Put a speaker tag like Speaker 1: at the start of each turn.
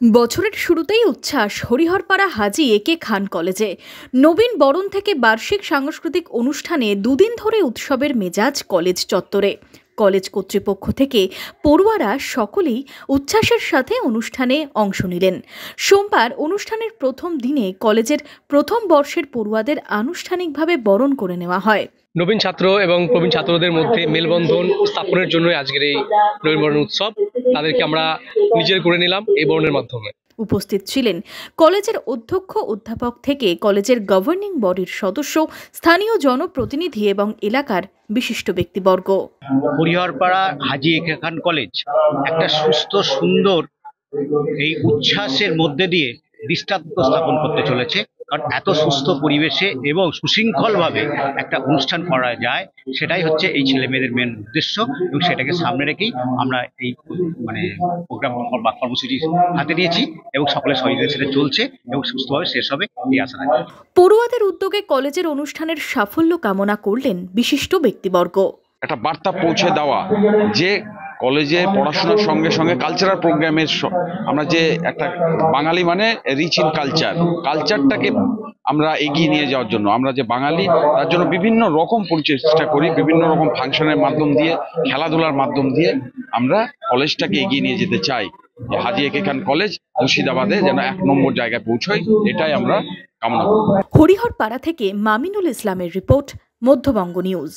Speaker 1: বছরের শুরুতেই উচ্ছ্বাস হরিহরপাড়া হাজী একে খান কলেজে। নবীন বরণ থেকে বার্ষিক সাংস্কৃতিক অনুষ্ঠানে দুদিন ধরে উৎসবের মেজাজ কলেজ চত্বরে। কলেজ কর্তৃপক্ষ থেকে পড়ুয়ারা সকলেই উচ্ছ্বাসের সাথে অনুষ্ঠানে অংশ নিলেন। সোমবার অনুষ্ঠানের প্রথম দিনে কলেজের প্রথম বর্ষের পড়ুয়াদের আনুষ্ঠানিকভাবে বরণ করে নেওয়া হয়।
Speaker 2: নবীন ছাত্র এবং প্রবীণ ছাত্রদের মধ্যে মেলবন্ধন স্থাপনের জন্য আজকের এই নবীন বরণ উৎসব। তাদেরকে আমরা নিজের করে নিলাম এই বরণের মাধ্যমে।
Speaker 1: উপস্থিত ছিলেন কলেজের অধ্যক্ষ অধ্যাপক থেকে কলেজের গভর্নিং বডির সদস্য, স্থানীয় জনপ্রতিনিধি এবং এলাকার বিশিষ্ট ব্যক্তিবর্গ।
Speaker 3: হরিহরপাড়া হাজী একে খান কলেজ একটা সুস্থ সুন্দর এই উচ্ছ্বাসের মধ্যে দিয়ে দৃষ্টান্ত স্থাপন করতে চলেছে। কারণ এত সুস্থ পরিবেশে এবং সুশৃঙ্খলভাবে একটা অনুষ্ঠান করা যায়, সেটাই হচ্ছে এই ছেলে মেয়েদের মেন উদ্দেশ্য, এবং সেটাকে সামনে রেখেই আমরা এই প্রোগ্রাম বা কর্মসূচি হাতে নিয়েছি এবং সকলের সহযোগিতা সেটা চলছে এবং সুস্থভাবে শেষ হবে এই আশা রাখি।
Speaker 1: পড়ুয়াদের উদ্যোগে কলেজের অনুষ্ঠানের সাফল্য কামনা করলেন বিশিষ্ট ব্যক্তিবর্গ।
Speaker 4: একটা বার্তা পৌঁছে দেওয়া যে কলেজে পড়াশোনার সঙ্গে সঙ্গে কালচারাল প্রোগ্রামের আমরা যে একটা বাঙালি মানে রিচ ইন কালচারটাকে আমরা এগিয়ে নিয়ে যাওয়ার জন্য, আমরা যে বাঙালি তার জন্য বিভিন্ন রকম চেষ্টা করি, বিভিন্ন রকম ফাংশনের মাধ্যম দিয়ে, খেলাধুলার মাধ্যম দিয়ে আমরা কলেজটাকে এগিয়ে নিয়ে যেতে চাই। হাজী একে খান কলেজ মুর্শিদাবাদে যেন 1 নম্বর জায়গায় পৌঁছয়, এটাই আমরা কামনা করি।
Speaker 1: হরিহরপাড়া থেকে মামিনুল ইসলামের রিপোর্ট, মধ্যবঙ্গ নিউজ।